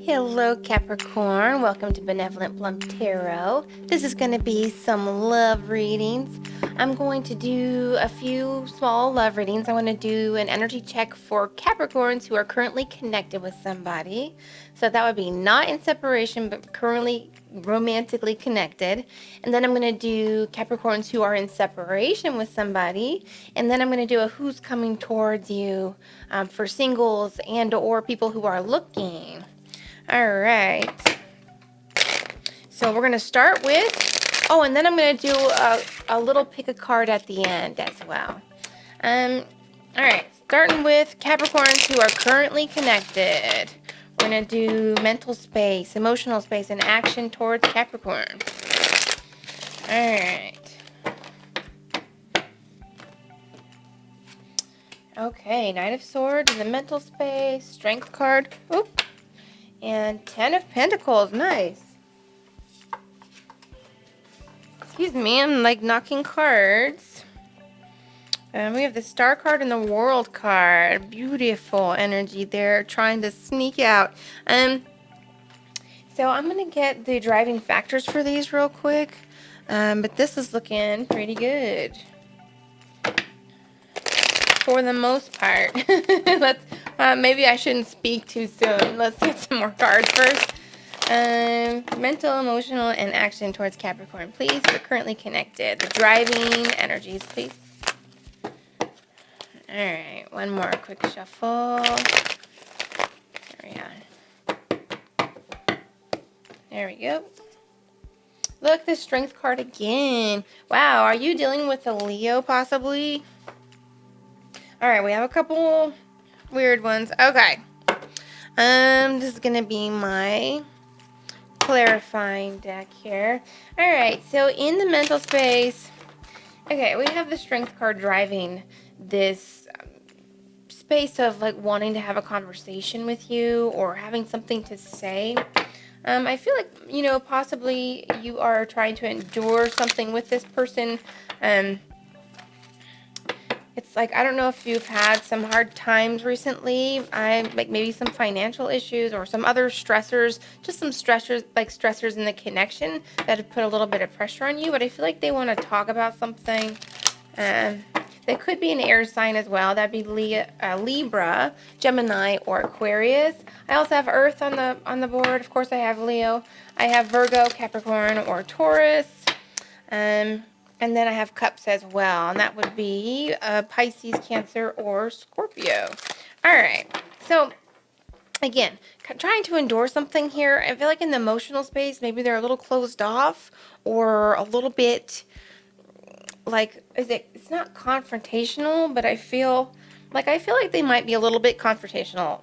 Hello Capricorn, welcome to Benevolent Plum Tarot. This is going to be some love readings. I'm going to do a few small love readings. I want to do an energy check for Capricorns who are currently connected with somebody. So that would be not in separation but currently romantically connected. And then I'm going to do Capricorns who are in separation with somebody. And then I'm going to do a who's coming towards you for singles and or people who are looking. All right. So we're going to start with, and then I'm going to do a little pick a card at the end as well. All right. Starting with Capricorns who are currently connected. We're going to do mental space, emotional space, and action towards Capricorn. All right. Okay. Knight of Swords in the mental space, Strength card. Oop. And 10 of Pentacles. Nice. Excuse me, I'm like knocking cards. We have the Star card and the World card. Beautiful energy there, trying to sneak out. So I'm going to get the driving factors for these real quick. But this is looking pretty good. For the most part. Maybe I shouldn't speak too soon. Let's get some more cards first. Mental, emotional, and action towards Capricorn, please. We're currently connected. The driving energies, please. All right, one more quick shuffle. There we are. There we go. Look, the Strength card again. Wow, are you dealing with a Leo possibly? All right, we have a couple weird ones. Okay. This is gonna be my clarifying deck here. All right, so in the mental space, okay, we have the Strength card driving this space of like wanting to have a conversation with you or having something to say. I feel like, possibly you are trying to endure something with this person. It's like, I don't know if you've had some hard times recently, like maybe some financial issues or some other stressors, just some stressors in the connection that have put a little bit of pressure on you, but I feel like they want to talk about something. They could be an air sign as well. That'd be Libra, Gemini, or Aquarius. I also have Earth on the board. Of course, I have Leo. I have Virgo, Capricorn, or Taurus. And then I have cups as well, and that would be Pisces, Cancer, or Scorpio. All right, so again, trying to endure something here. I feel like in the emotional space, maybe they're a little closed off or a little bit like, it's not confrontational, but I feel like they might be a little bit confrontational,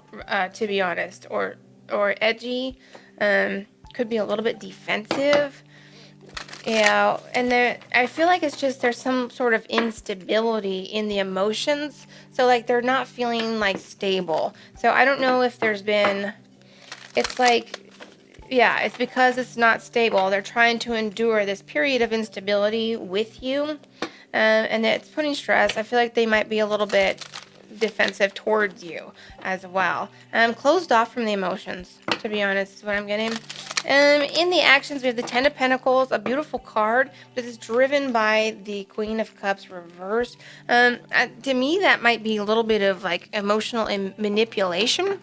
to be honest, or edgy. Could be a little bit defensive. Yeah, and I feel like it's just there's some sort of instability in the emotions. So like they're not feeling like stable. So I don't know if it's like, yeah, it's because it's not stable. They're trying to endure this period of instability with you. And it's putting stress. I feel like they might be a little bit defensive towards you as well. Closed off from the emotions, to be honest, is what I'm getting. In the actions, we have the 10 of Pentacles, a beautiful card, but it's driven by the Queen of Cups reversed. To me, that might be a little bit of like emotional manipulation.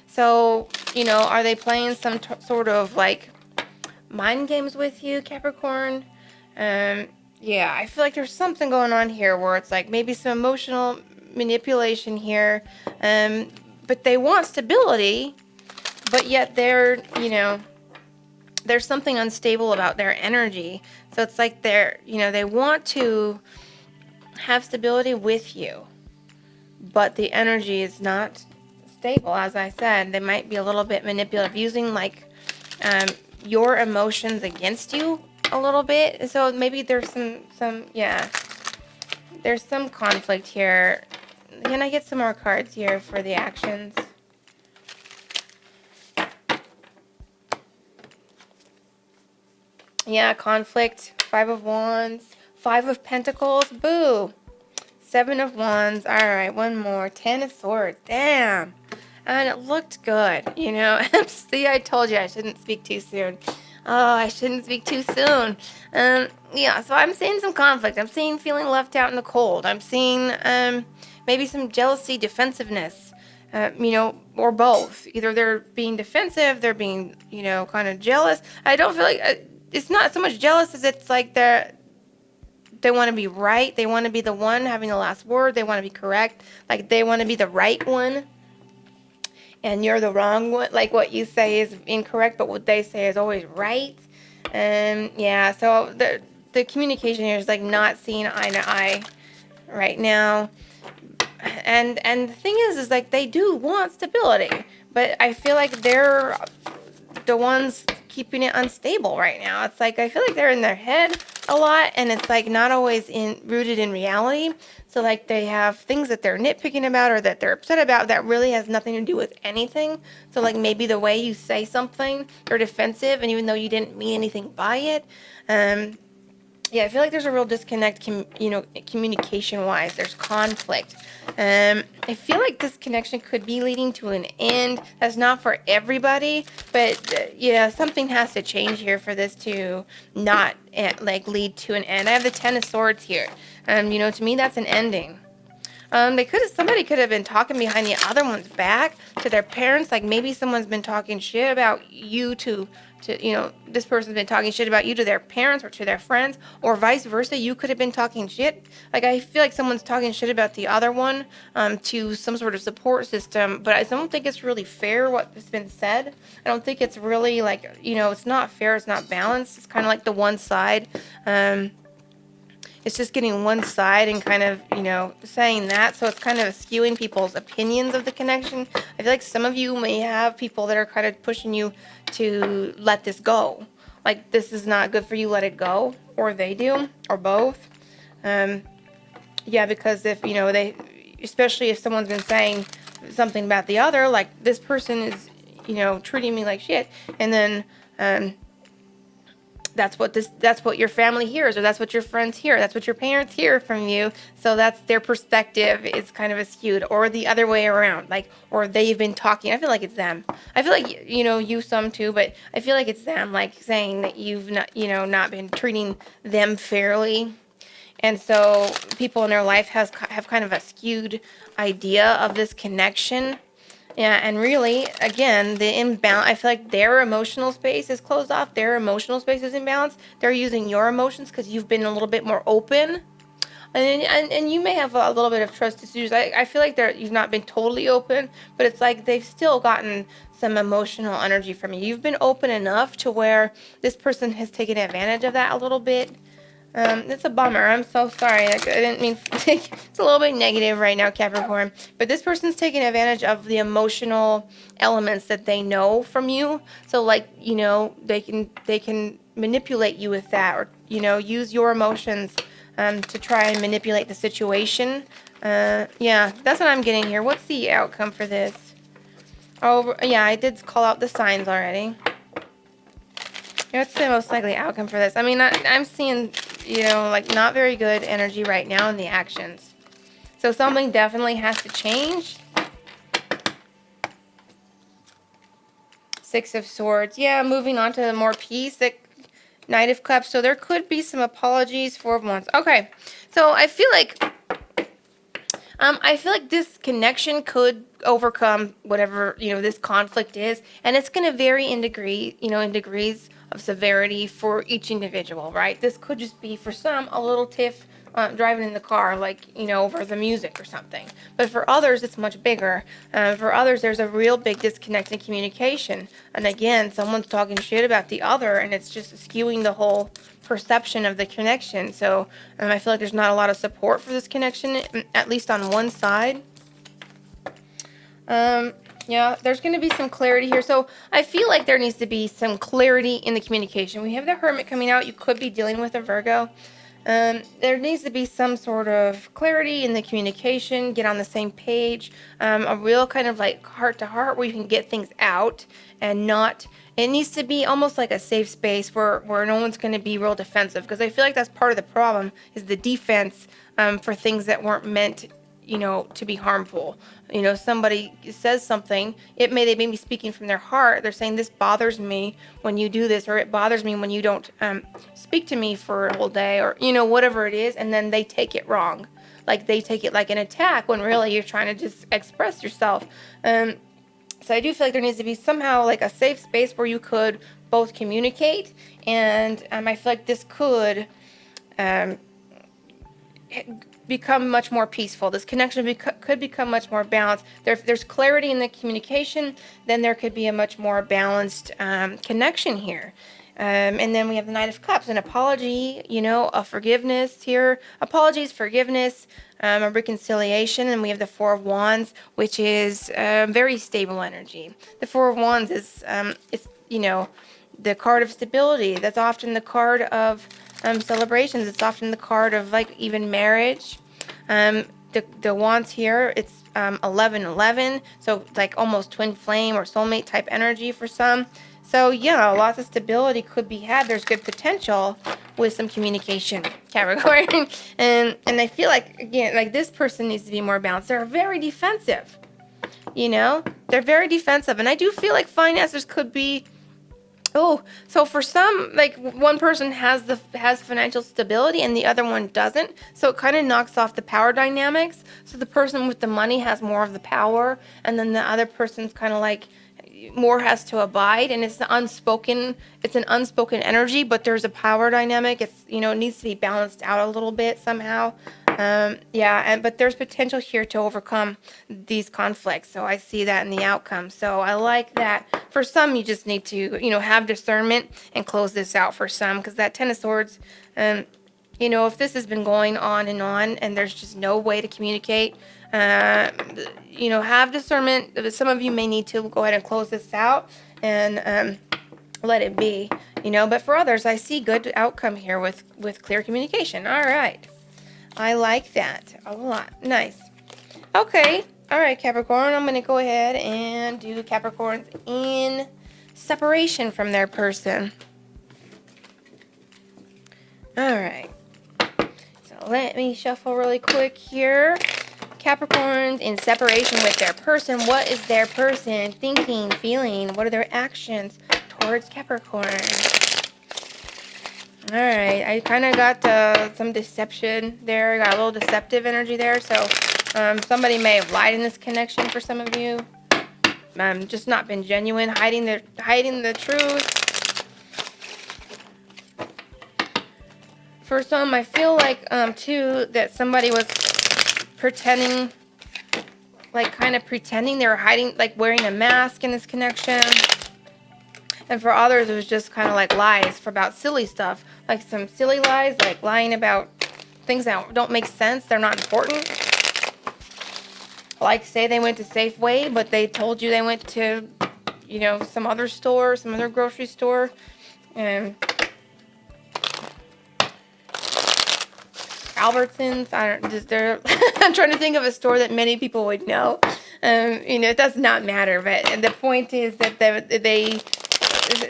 So, are they playing some sort of like mind games with you, Capricorn? Yeah, I feel like there's something going on here where it's like maybe some emotional manipulation here. But they want stability, but yet there's something unstable about their energy. So it's like they want to have stability with you, but the energy is not stable. As I said, they might be a little bit manipulative, using like your emotions against you a little bit. So maybe there's there's some conflict here. Can I get some more cards here for the actions? Yeah, conflict. 5 of Wands. 5 of Pentacles. Boo. 7 of Wands. All right, one more. 10 of Swords. Damn. and it looked good, you know. See, I told you I shouldn't speak too soon. Oh, I shouldn't speak too soon. Yeah, so I'm seeing some conflict. I'm seeing feeling left out in the cold. I'm seeing maybe some jealousy, defensiveness, you know, or both. Either they're being defensive, they're being, you know, kind of jealous. I don't feel like it's not so much jealous as it's like they want to be right. They want to be the one having the last word. They want to be correct. Like they want to be the right one, and you're the wrong one. Like what you say is incorrect, but what they say is always right. Yeah. So the communication here is like not seeing eye to eye right now. And the thing is like they do want stability, but I feel like they're the ones keeping it unstable right now. It's like I feel like they're in their head a lot, and it's like not always rooted in reality. So like they have things that they're nitpicking about or that they're upset about that really has nothing to do with anything. So like maybe the way you say something, they're defensive, and even though you didn't mean anything by it, yeah, I feel like there's a real disconnect, communication-wise. There's conflict. I feel like this connection could be leading to an end. That's not for everybody, but yeah, something has to change here for this to not like lead to an end. I have the Ten of Swords here. You know, to me, that's an ending. Somebody could have been talking behind the other one's back to their parents. Like maybe someone's been talking shit about you to you know, this person's been talking shit about you to their parents or to their friends, or vice versa. You could have been talking shit. Like I feel like someone's talking shit about the other one to some sort of support system, but I don't think it's really fair what has been said. I don't think it's really like, you know, it's not fair. It's not balanced. It's kind of like the one side. It's just getting one side and kind of, you know, saying that. So it's kind of skewing people's opinions of the connection. I feel like some of you may have people that are kind of pushing you to let this go. Like, this is not good for you, let it go. Or they do, or both. Yeah, because if, you know, especially if someone's been saying something about the other, like, this person is, you know, treating me like shit. And then, that's what your family hears, or that's what your friends hear, that's what your parents hear from you. So that's their perspective is kind of skewed, or the other way around, like, or they've been talking. I feel like it's them. I feel like, you know, you some too, but I feel like it's them, like saying that you've not, you know, not been treating them fairly. And so people in their life have kind of a skewed idea of this connection. Yeah, and really, again, the imbalance, I feel like their emotional space is closed off. Their emotional space is imbalanced. They're using your emotions because you've been a little bit more open. And you may have a little bit of trust issues. I feel like you've not been totally open, but it's like they've still gotten some emotional energy from you. You've been open enough to where this person has taken advantage of that a little bit. It's a bummer. I'm so sorry. I didn't mean to take, it's a little bit negative right now, Capricorn. But this person's taking advantage of the emotional elements that they know from you. So like, you know, they can manipulate you with that, or, you know, use your emotions to try and manipulate the situation. Yeah, that's what I'm getting here. What's the outcome for this? Oh, yeah, I did call out the signs already. What's the most likely outcome for this? I mean, I'm seeing, you know, like not very good energy right now in the actions. So something definitely has to change. Six of Swords. Yeah, moving on to more peace. Knight of Cups. So there could be some apologies. Four of Wands. Okay. So I feel like this connection could overcome whatever, you know, this conflict is, and it's going to vary in degrees of severity for each individual, right? This could just be for some a little tiff driving in the car, like, you know, over the music or something. But for others, it's much bigger. For others, there's a real big disconnect in communication. And again, someone's talking shit about the other, and it's just skewing the whole perception of the connection. So I feel like there's not a lot of support for this connection, at least on one side. Yeah, there's going to be some clarity here. So I feel like there needs to be some clarity in the communication. We have the Hermit coming out. You could be dealing with a Virgo. There needs to be some sort of clarity in the communication, get on the same page, a real kind of like heart to heart where you can get things out and not, it needs to be almost like a safe space where no one's going to be real defensive, because I feel like that's part of the problem is the defense for things that weren't meant, to be harmful. Somebody says something, they may be speaking from their heart. They're saying, this bothers me when you do this, or it bothers me when you don't speak to me for a whole day, or whatever it is, and then they take it wrong. Like they take it like an attack when really you're trying to just express yourself. So I do feel like there needs to be somehow like a safe space where you could both communicate, and I feel like this could become much more peaceful. This connection could become much more balanced. If there's clarity in the communication, then there could be a much more balanced connection here. And then we have the Knight of Cups, an apology, a forgiveness here. Apologies, forgiveness, a reconciliation. And we have the Four of Wands, which is very stable energy. The Four of Wands is, it's the card of stability. That's often the card of celebrations. It's often the card of like even marriage. The wands here, it's 11-11, so it's like almost twin flame or soulmate type energy for some. So yeah, lots of stability could be had. There's good potential with some communication, Capricorn. and I feel like, again, like this person needs to be more balanced. They're very defensive. They're very defensive, and I do feel like finances could be. Oh, so for some, like one person has financial stability and the other one doesn't. So it kind of knocks off the power dynamics. So the person with the money has more of the power, and then the other person's kind of like more has to abide, and it's an unspoken energy, but there's a power dynamic. It's, it needs to be balanced out a little bit somehow. But there's potential here to overcome these conflicts. So I see that in the outcome. So I like that. For some, you just need to, have discernment and close this out for some, because that Ten of Swords, if this has been going on and there's just no way to communicate, have discernment. Some of you may need to go ahead and close this out and let it be, but for others, I see good outcome here with clear communication. All right. I like that a lot. Nice. Okay. All right, Capricorn. I'm going to go ahead and do Capricorns in separation from their person. All right. So let me shuffle really quick here. Capricorns in separation with their person. What is their person thinking, feeling? What are their actions towards Capricorn? All right, I kind of got some deception there. Got a little deceptive energy there. So somebody may have lied in this connection for some of you. Just not been genuine, hiding the truth. For some, I feel like too that somebody was pretending, like kind of pretending they were hiding, like wearing a mask in this connection. And for others, it was just kind of like lies about silly stuff, like some silly lies, like lying about things that don't make sense. They're not important. Like say they went to Safeway, but they told you they went to, some other store, some other grocery store. And Albertsons, I'm trying to think of a store that many people would know. It does not matter, but the point is that they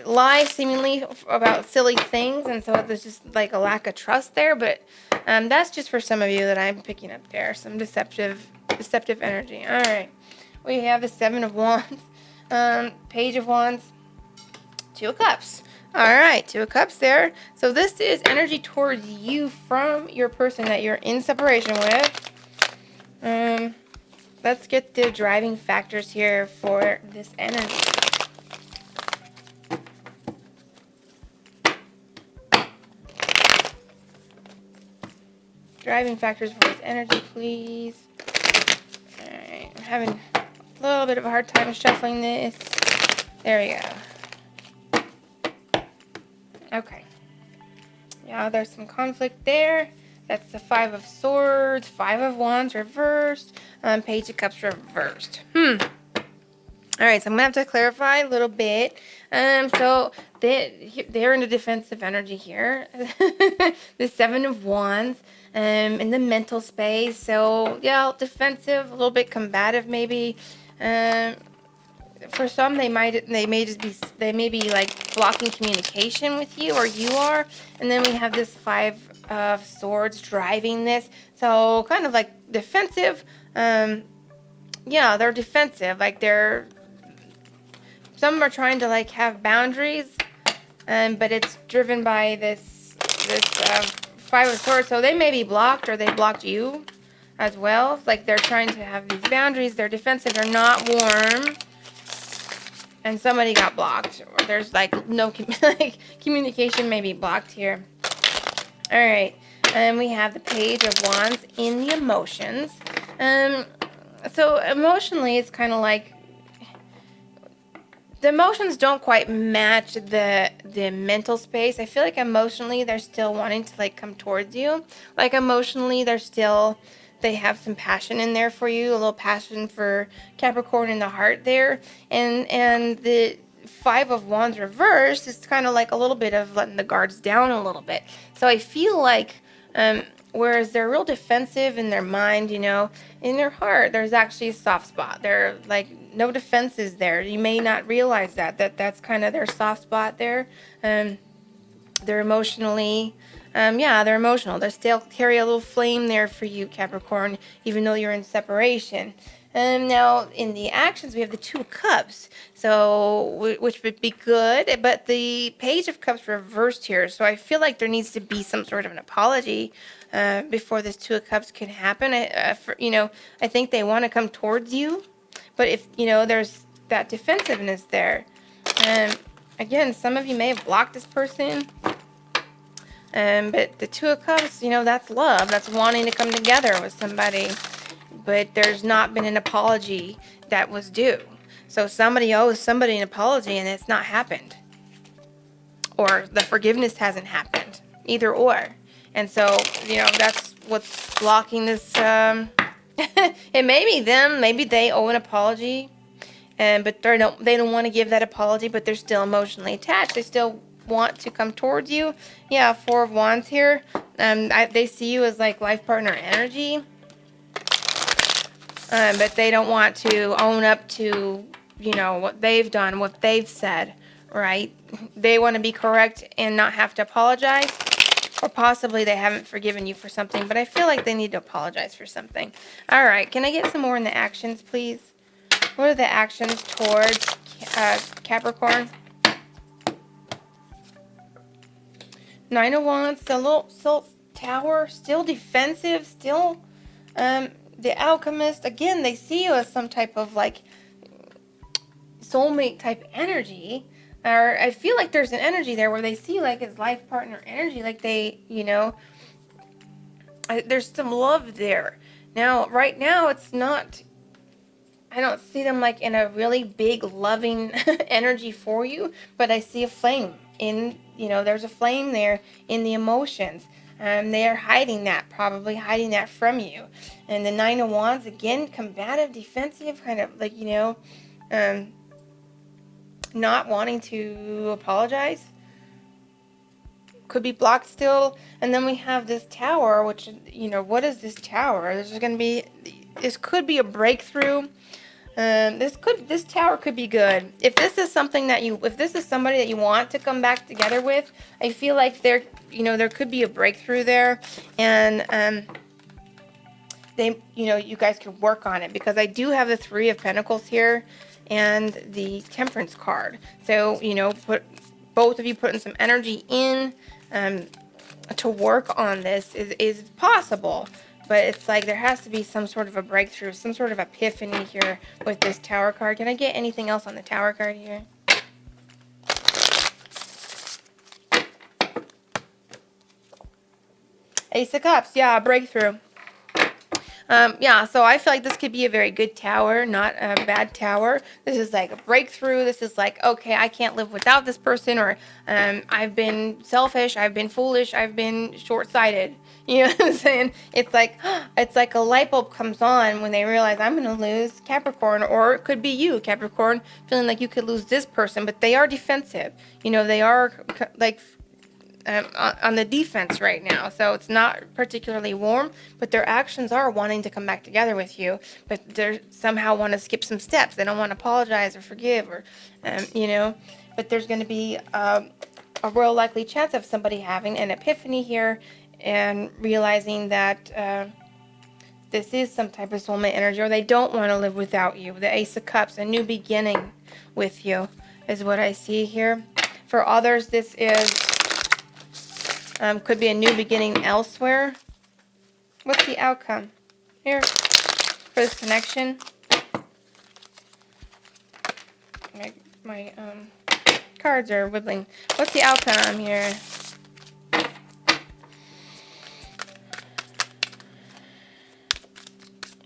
lie seemingly about silly things, and so there's just like a lack of trust there. But that's just for some of you that I'm picking up there, some deceptive energy. All right, we have the Seven of Wands, Page of Wands, Two of Cups. All right, Two of Cups there. So this is energy towards you from your person that you're in separation with. Let's get the driving factors here for this energy. Driving factors for this energy, please. Alright, I'm having a little bit of a hard time shuffling this. There we go. Okay. Yeah, there's some conflict there. That's the Five of Swords, Five of Wands reversed, Page of Cups reversed. Alright, so I'm going to have to clarify a little bit. So they're in a defensive energy here. The Seven of Wands. In the mental space, so yeah, defensive, a little bit combative maybe. For some, they may be like blocking communication with you, or you are. And then we have this Five of Swords driving this, so kind of like defensive, Yeah, they're defensive. Like some are trying to like have boundaries, but it's driven by this Five of Swords. So they may be blocked, or they blocked you as well. Like they're trying to have these boundaries. They're defensive. They're not warm. And somebody got blocked, or there's like no like communication may be blocked here. All right, and we have the Page of Wands in the emotions. So emotionally, it's kind of like the emotions don't quite match the mental space. I feel like emotionally they're still wanting to like come towards you. Like emotionally they have some passion in there for you, a little passion for Capricorn in the heart there. And the Five of Wands reversed is kind of like a little bit of letting the guards down a little bit. So I feel like whereas they're real defensive in their mind, in their heart, there's actually a soft spot. They're like no defenses there. You may not realize that's kind of their soft spot there. They're emotionally, they're emotional. They still carry a little flame there for you, Capricorn, even though you're in separation. Now, in the actions, we have the Two of Cups, so which would be good, but the Page of Cups reversed here, so I feel like there needs to be some sort of an apology before this Two of Cups can happen. I think they want to come towards you, but if, there's that defensiveness there. Again, some of you may have blocked this person. But the Two of Cups, that's love. That's wanting to come together with somebody. But there's not been an apology that was due. So somebody owes somebody an apology and it's not happened. Or the forgiveness hasn't happened. Either or. And so, that's what's blocking this. It may be them. Maybe they owe an apology. But they don't want to give that apology, but they're still emotionally attached. They still want to come towards you. Yeah, Four of Wands here. They see you as like life partner energy. But they don't want to own up to, what they've done, what they've said, right? They want to be correct and not have to apologize. Or possibly they haven't forgiven you for something, but I feel like they need to apologize for something. All right, can I get some more in the actions, please? What are the actions towards Capricorn? Nine of Wands, still Tower, still defensive, still the Alchemist. Again, they see you as some type of like soulmate type energy. Or I feel like there's an energy there where they see like as life partner energy, like they, there's some love there. Now, right now, it's not. I don't see them like in a really big loving energy for you, but I see a flame there's a flame there in the emotions. They are hiding that, probably hiding that from you. And the Nine of Wands, again, combative, defensive, kind of like, not wanting to apologize. Could be blocked still. And then we have this Tower, which, what is this Tower? This could be a breakthrough. This Tower could be good. If this is somebody that you want to come back together with, I feel like there could be a breakthrough there, and you guys could work on it, because I do have the Three of Pentacles here and the Temperance card. So, both of you putting some energy in to work on this is possible. But it's like there has to be some sort of a breakthrough, some sort of epiphany here with this Tower card. Can I get anything else on the Tower card here? Ace of Cups, yeah, breakthrough. So I feel like this could be a very good Tower, not a bad Tower. This is like a breakthrough. This is like, okay, I can't live without this person, or I've been selfish, I've been foolish, I've been short-sighted. You know what I'm saying? It's like a light bulb comes on when they realize I'm going to lose Capricorn, or it could be you, Capricorn, feeling like you could lose this person, but they are defensive. They are like on the defense right now, so it's not particularly warm, but their actions are wanting to come back together with you, but they somehow want to skip some steps. They don't want to apologize or forgive, or but there's going to be a real likely chance of somebody having an epiphany here and realizing that This is some type of soulmate energy, or they don't want to live without you. The Ace of Cups, a new beginning with you is what I see here. For others, this is could be a new beginning elsewhere. What's the outcome here for this connection? My cards are wibbling. What's the outcome here?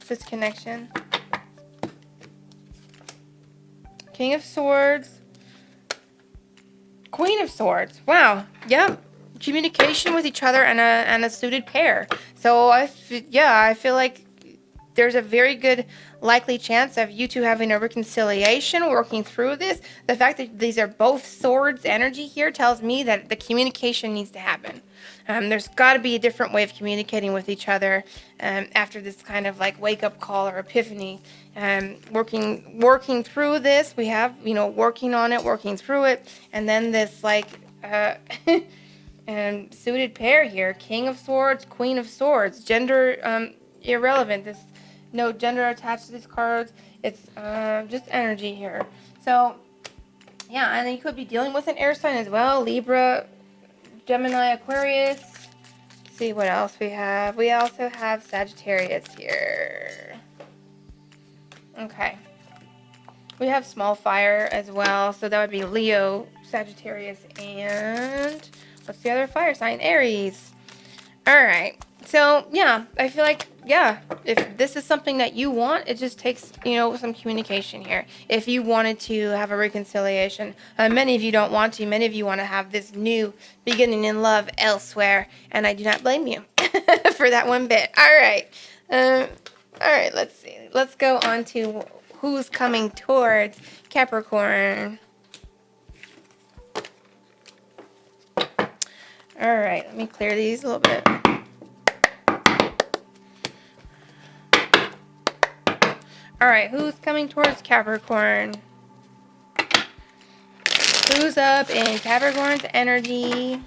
This connection. King of Swords. Queen of Swords. Wow. Yep. Communication with each other and a suited pair. So I feel like there's a very good likely chance of you two having a reconciliation, working through this. The fact that these are both swords energy here tells me that the communication needs to happen. There's got to be a different way of communicating with each other after this kind of like wake-up call or epiphany. Working through this, we have, working on it, working through it, and then this like suited pair here, King of Swords, Queen of Swords, gender irrelevant. This no gender attached to these cards. It's just energy here. So, yeah, and you could be dealing with an air sign as well. Libra, Gemini, Aquarius. Let's see what else we have. We also have Sagittarius here. Okay. We have small fire as well. So that would be Leo, Sagittarius, and what's the other fire sign? Aries. All right. So, yeah, I feel like, if this is something that you want, it just takes, some communication here. If you wanted to have a reconciliation, many of you don't want to. Many of you want to have this new beginning in love elsewhere, and I do not blame you for that one bit. All right. Let's see. Let's go on to who's coming towards Capricorn. All right, let me clear these a little bit. All right, who's coming towards Capricorn? Who's up in Capricorn's energy?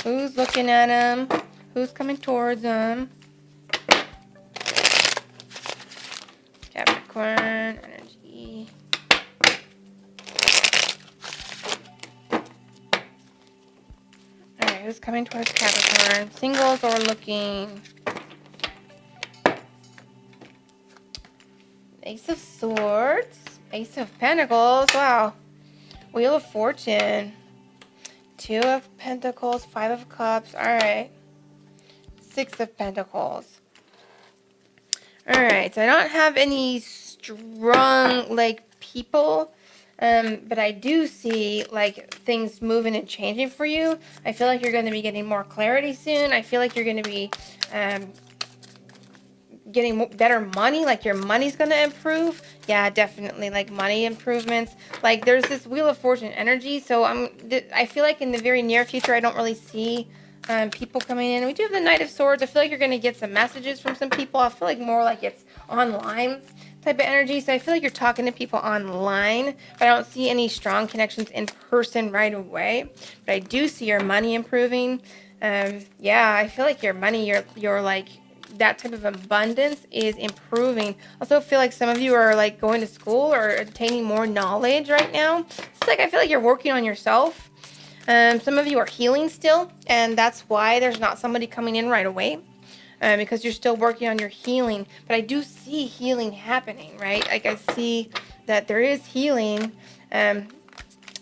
Who's looking at him? Who's coming towards him? Capricorn energy. All right, who's coming towards Capricorn? Singles or looking? Ace of Swords, Ace of Pentacles, wow, Wheel of Fortune, Two of Pentacles, Five of Cups, all right, Six of Pentacles. All right, so I don't have any strong, people, but I do see, things moving and changing for you. I feel like you're going to be getting more clarity soon. I feel like you're going to be getting better money, like your money's going to improve. Yeah, definitely, money improvements. There's this Wheel of Fortune energy, so I feel like in the very near future, I don't really see people coming in. We do have the Knight of Swords. I feel like you're going to get some messages from some people. I feel like more like it's online type of energy, so I feel like you're talking to people online, but I don't see any strong connections in person right away. But I do see your money improving. I feel like your money, you're that type of abundance is improving. I also feel like some of you are going to school or attaining more knowledge right now. It's I feel like you're working on yourself. Some of you are healing still, and that's why there's not somebody coming in right away, because you're still working on your healing. But I do see healing happening, right? I see that there is healing.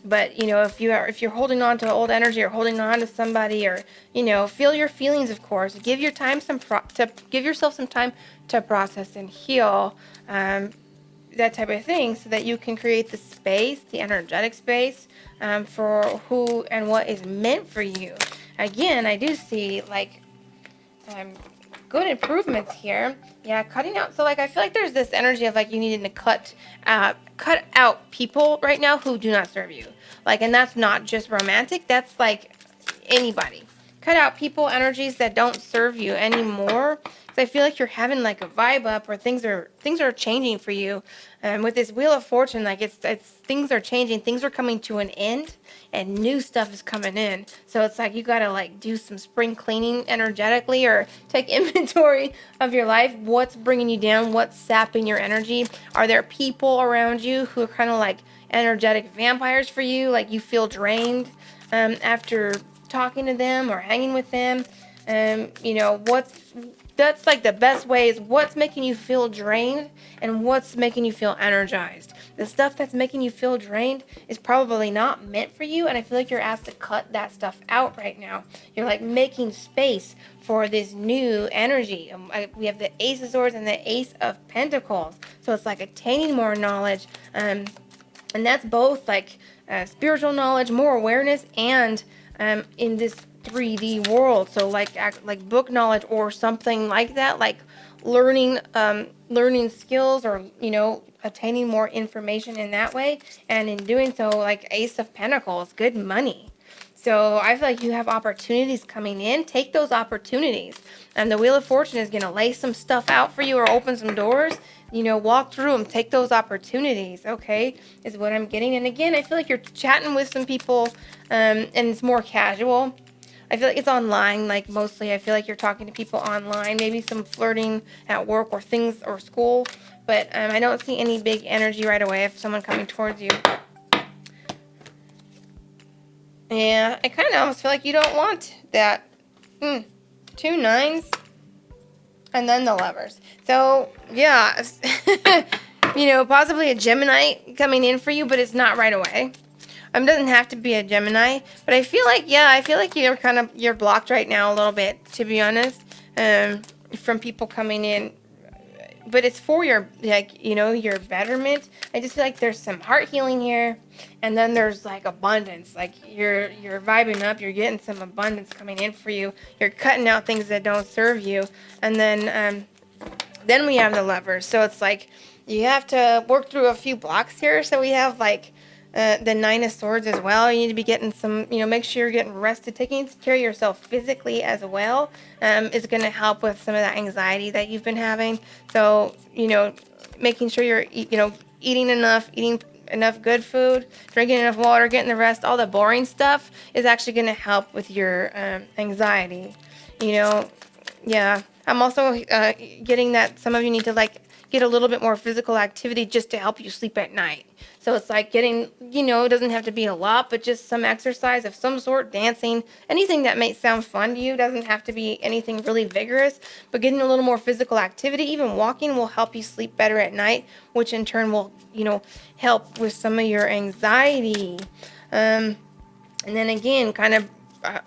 But if you're holding on to old energy or holding on to somebody, or feel your feelings, of course. Give yourself some time to process and heal, that type of thing, so that you can create the space, the energetic space, for who and what is meant for you. Again, I do see good improvements here. Yeah, cutting out. So I feel like there's this energy of you needing to cut out people right now who do not serve you. And that's not just romantic. That's anybody. Cut out people, energies that don't serve you anymore, So I feel like you're having like a vibe up, or things are changing for you. With this Wheel of Fortune, like it's things are changing, things are coming to an end, and new stuff is coming in. So it's like you gotta like do some spring cleaning energetically, or take inventory of your life. What's bringing you down? What's sapping your energy? Are there people around you who are kind of like energetic vampires for you? Like you feel drained after talking to them or hanging with them. That's like the best way is what's making you feel drained and what's making you feel energized. The stuff that's making you feel drained is probably not meant for you, and I feel like you're asked to cut that stuff out right now. You're like making space for this new energy. We have the Ace of Swords and the Ace of Pentacles, so it's like attaining more knowledge, and that's both like spiritual knowledge, more awareness, and in this 3D world. So like book knowledge or something like that, like learning skills, or attaining more information in that way. And in doing so, like Ace of Pentacles, good money. So I feel like you have opportunities coming in. Take those opportunities. And the Wheel of Fortune is going to lay some stuff out for you or open some doors. Walk through them. Take those opportunities, okay, is what I'm getting. And again, I feel like you're chatting with some people, and it's more casual. I feel like it's online, like mostly. I feel like you're talking to people online, maybe some flirting at work or things or school. But I don't see any big energy right away of someone coming towards you. Yeah, I kind of almost feel like you don't want that. 2 nines and then the Lovers. So, yeah, possibly a Gemini coming in for you, but it's not right away. It doesn't have to be a Gemini, but I feel like you're blocked right now a little bit, to be honest, from people coming in. But it's for your your betterment. I just feel like there's some heart healing here, and then there's like abundance. Like you're vibing up, you're getting some abundance coming in for you. You're cutting out things that don't serve you, and then we have the Lovers. So it's like you have to work through a few blocks here. So we have like the Nine of Swords as well. You need to be getting some, make sure you're getting rested. Taking care of yourself physically as well is going to help with some of that anxiety that you've been having. So, making sure you're, eating enough good food, drinking enough water, getting the rest, all the boring stuff is actually going to help with your anxiety. Yeah. I'm also getting that some of you need to like get a little bit more physical activity just to help you sleep at night. So it's like getting, it doesn't have to be a lot, but just some exercise of some sort, dancing, anything that may sound fun to you. Doesn't have to be anything really vigorous, but getting a little more physical activity, even walking, will help you sleep better at night, which in turn will, help with some of your anxiety. And then again, kind of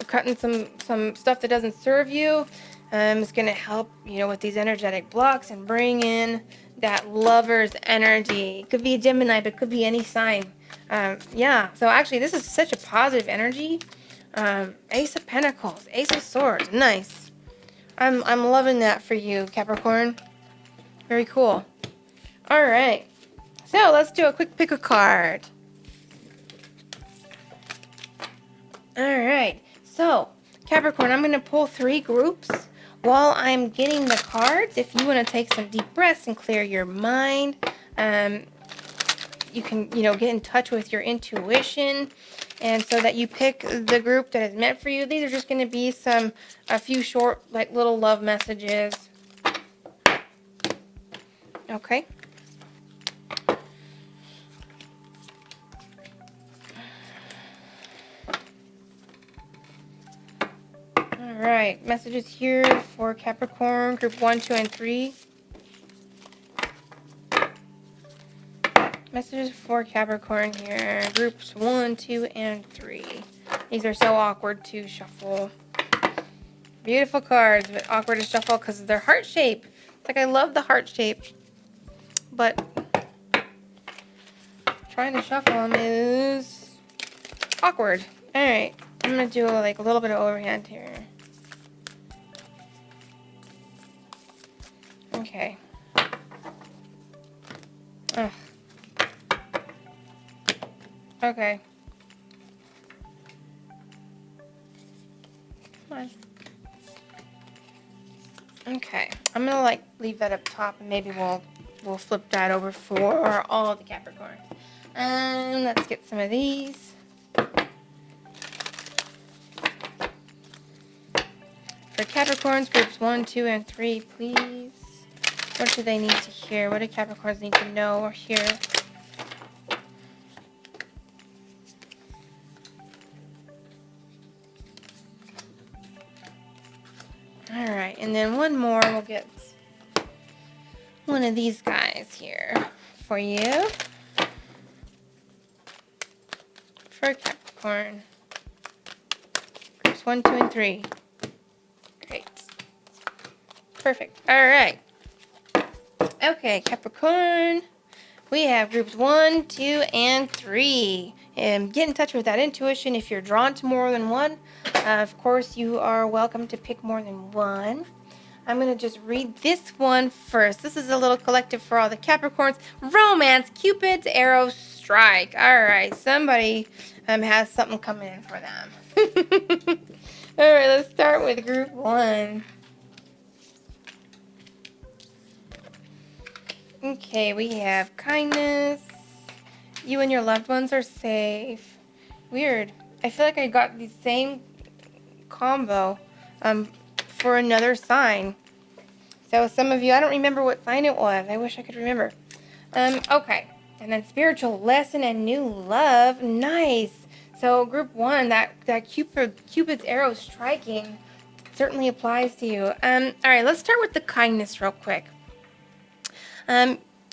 cutting some stuff that doesn't serve you. It's going to help, with these energetic blocks and bring in that Lover's energy. It could be a Gemini, but it could be any sign. Yeah, so actually this is such a positive energy. Ace of Pentacles, Ace of Swords, nice. I'm loving that for you, Capricorn. Very cool. All right, so let's do a quick pick a card. All right, so Capricorn, I'm going to pull 3 groups. While I'm getting the cards, if you want to take some deep breaths and clear your mind, you can, get in touch with your intuition, and so that you pick the group that is meant for you. These are just going to be a few short, like little love messages. Okay. All right, messages here for Capricorn, group 1, 2, and 3. Messages for Capricorn here, groups 1, 2, and 3. These are so awkward to shuffle. Beautiful cards, but awkward to shuffle because of their heart shape. It's like I love the heart shape, but trying to shuffle them is awkward. All right, I'm gonna do like a little bit of overhand here. Okay. Ugh. Okay. Come on. Okay. Okay, I'm gonna like leave that up top, and maybe we'll flip that over for all of the Capricorns. And let's get some of these. For Capricorns, groups 1, 2, and 3, please. What do they need to hear? What do Capricorns need to know or hear? All right, and then one more. We'll get one of these guys here for you. For Capricorn. Groups 1, 2, and 3. Great. Perfect. All right. Okay, Capricorn. We have groups 1, 2, and 3. And get in touch with that intuition if you're drawn to more than one. Of course, you are welcome to pick more than one. I'm going to just read this one first. This is a little collective for all the Capricorns. Romance, Cupid's arrow strike. All right, somebody has something coming in for them. All right, let's start with group 1. Okay, we have kindness. You and your loved ones are safe. Weird. I feel like I got the same combo for another sign. So some of you, I don't remember what sign it was. I wish I could remember. Okay. And then spiritual lesson and new love. Nice. So group 1, that Cupid's arrow striking certainly applies to you. All right, let's start with the kindness real quick.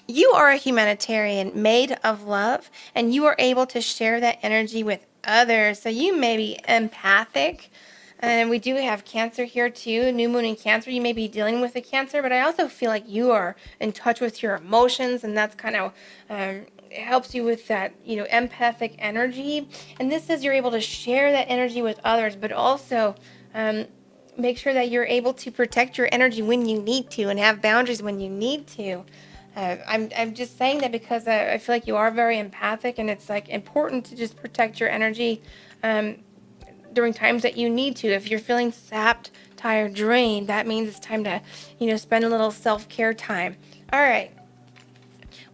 You are a humanitarian made of love, and you are able to share that energy with others. So you may be empathic. And we do have Cancer here too, new moon in Cancer. You may be dealing with a Cancer, but I also feel like you are in touch with your emotions, and that's kind of it helps you with that, empathic energy. And this says you're able to share that energy with others, but also make sure that you're able to protect your energy when you need to and have boundaries when you need to. I'm just saying that because I feel like you are very empathic, and it's like important to just protect your energy during times that you need to. If you're feeling sapped, tired, drained, that means it's time to, spend a little self-care time. All right.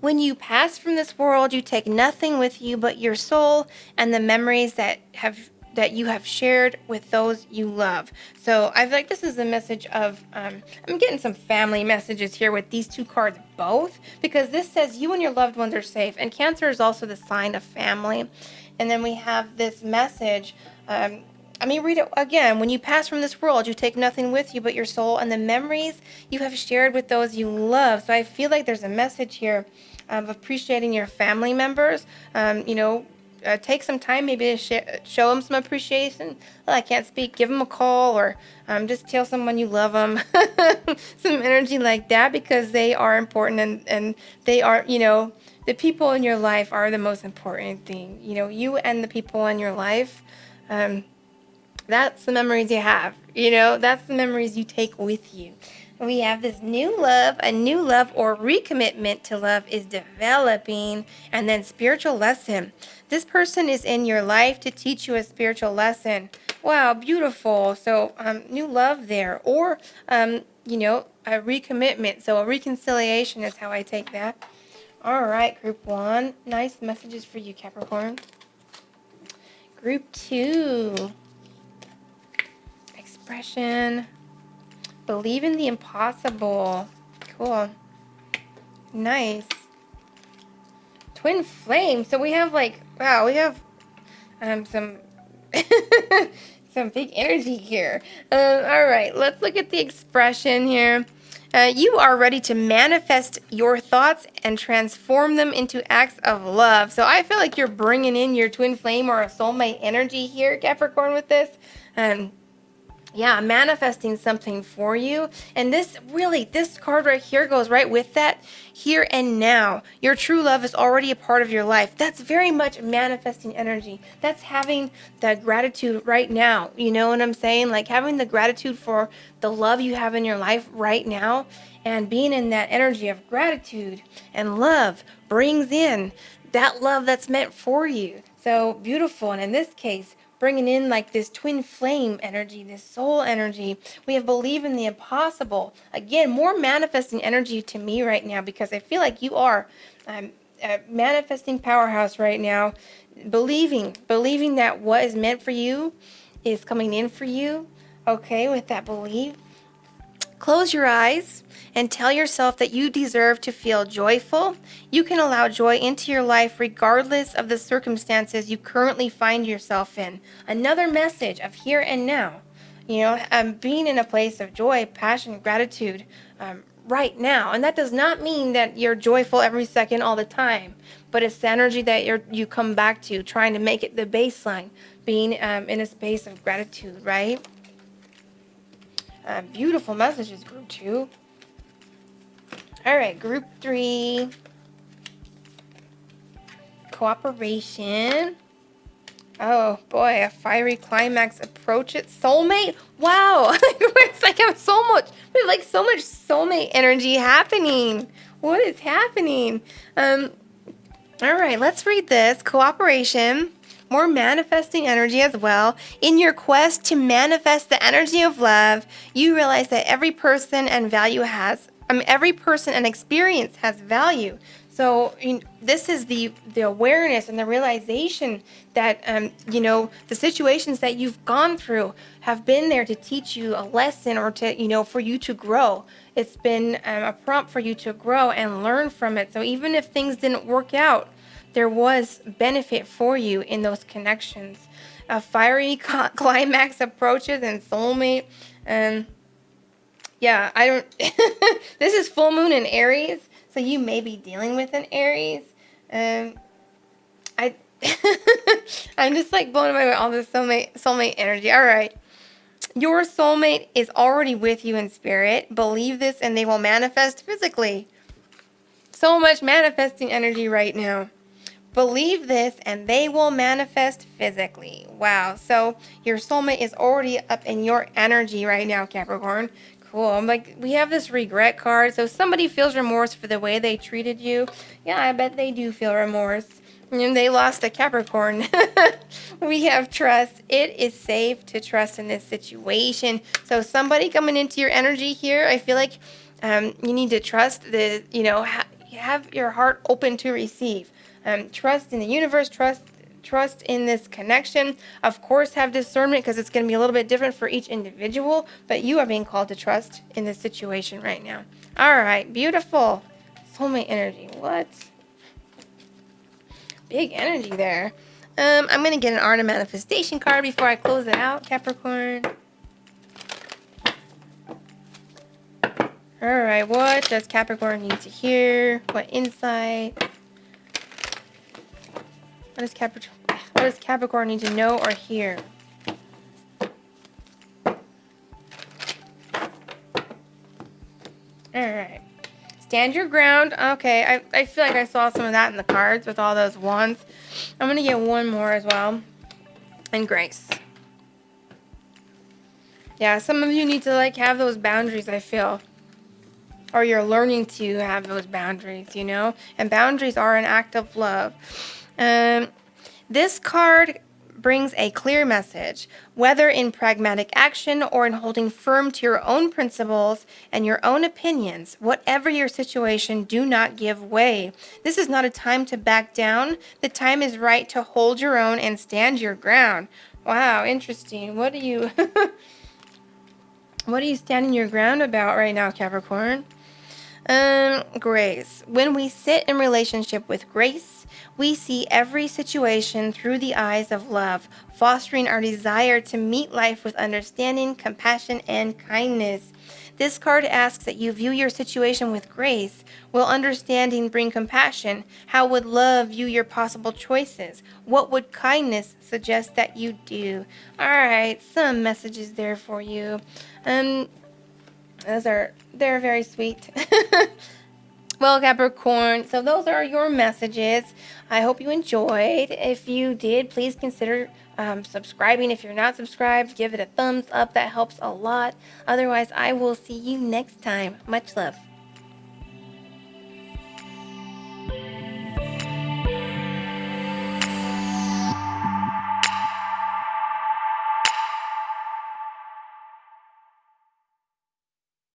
When you pass from this world, you take nothing with you but your soul and the memories that you have shared with those you love. So I feel like this is a message of, I'm getting some family messages here with these two cards both, because this says you and your loved ones are safe. And Cancer is also the sign of family. And then we have this message, let me read it again. When you pass from this world, you take nothing with you but your soul and the memories you have shared with those you love. So I feel like there's a message here of appreciating your family members. Take some time maybe to show them some appreciation. Well, I can't speak. Give them a call, or just tell someone you love them. Some energy like that, because they are important, and they are, the people in your life are the most important thing. You and the people in your life, that's the memories you have. That's the memories you take with you. We have this new love, a new love or recommitment to love is developing, and then spiritual lesson. This person is in your life to teach you a spiritual lesson. Wow, beautiful. So new love there, or, a recommitment. So a reconciliation is how I take that. All right, group 1. Nice messages for you, Capricorn. Group 2. Expression. Believe in the impossible. Cool. Nice. Twin flame. So we have we have some some big energy here. All right, let's look at the expression here. You are ready to manifest your thoughts and transform them into acts of love. So I feel like you're bringing in your twin flame or a soulmate energy here, Capricorn, with this. Manifesting something for you. And this card right here goes right with that. Here and now. Your true love is already a part of your life. That's very much manifesting energy. That's having the gratitude right now. You know what I'm saying? Like having the gratitude for the love you have in your life right now, and being in that energy of gratitude and love brings in that love that's meant for you. So beautiful. And in this case, bringing in like this twin flame energy, this soul energy. We have believe in the impossible. Again, more manifesting energy to me right now, because I feel like you are a manifesting powerhouse right now. Believing that what is meant for you is coming in for you. Okay, with that belief. Close your eyes and tell yourself that you deserve to feel joyful. You can allow joy into your life regardless of the circumstances you currently find yourself in. Another message of here and now. Being in a place of joy, passion, gratitude right now. And that does not mean that you're joyful every second all the time, but it's the energy that you come back to, trying to make it the baseline, being in a space of gratitude, right? Beautiful messages, group 2. All right, group 3. Cooperation. Oh boy, a fiery climax approaches. Soulmate? Wow. It's like I have so much soulmate energy happening. What is happening? All right, let's read this. Cooperation. More manifesting energy as well. In your quest to manifest the energy of love, you realize that every person and experience has value. So this is the awareness and the realization that the situations that you've gone through have been there to teach you a lesson, or to for you to grow. It's been a prompt for you to grow and learn from it. So even if things didn't work out, there was benefit for you in those connections. A fiery climax approaches and soulmate. Yeah, I don't. This is full moon in Aries, so you may be dealing with an Aries. I, I'm just like blown away by all this soulmate energy. All right, your soulmate is already with you in spirit. Believe this, and they will manifest physically. So much manifesting energy right now. Believe this and they will manifest physically. Wow. So your soulmate is already up in your energy right now, Capricorn. Cool. I'm like, we have this regret card. So somebody feels remorse for the way they treated you. Yeah, I bet they do feel remorse. And they lost a Capricorn. We have trust. It is safe to trust in this situation. So somebody coming into your energy here, I feel like you need to trust have your heart open to receive. Trust in the universe, trust in this connection. Of course, have discernment, because it's going to be a little bit different for each individual, but you are being called to trust in this situation right now. All right, beautiful. Soulmate energy. What? Big energy there. I'm going to get an Art of Manifestation card before I close it out, Capricorn. All right, what does Capricorn need to hear? What insight? What does Capricorn need to know or hear? All right. Stand your ground. Okay, I feel like I saw some of that in the cards with all those wands. I'm going to get one more as well. And grace. Yeah, some of you need to have those boundaries, I feel. Or you're learning to have those boundaries, And boundaries are an act of love. This card brings a clear message, whether in pragmatic action or in holding firm to your own principles and your own opinions. Whatever your situation, do not give way. This is not a time to back down. The time is right to hold your own and stand your ground. Wow, interesting. What are you standing your ground about right now, Capricorn? Grace. When we sit in relationship with grace, we see every situation through the eyes of love, fostering our desire to meet life with understanding, compassion, and kindness. This card asks that you view your situation with grace. Will understanding bring compassion? How would love view your possible choices? What would kindness suggest that you do? All right, some messages there for you. They're very sweet. Well, Capricorn, so those are your messages. I hope you enjoyed. If you did, please consider subscribing. If you're not subscribed, give it a thumbs up. That helps a lot. Otherwise, I will see you next time. Much love.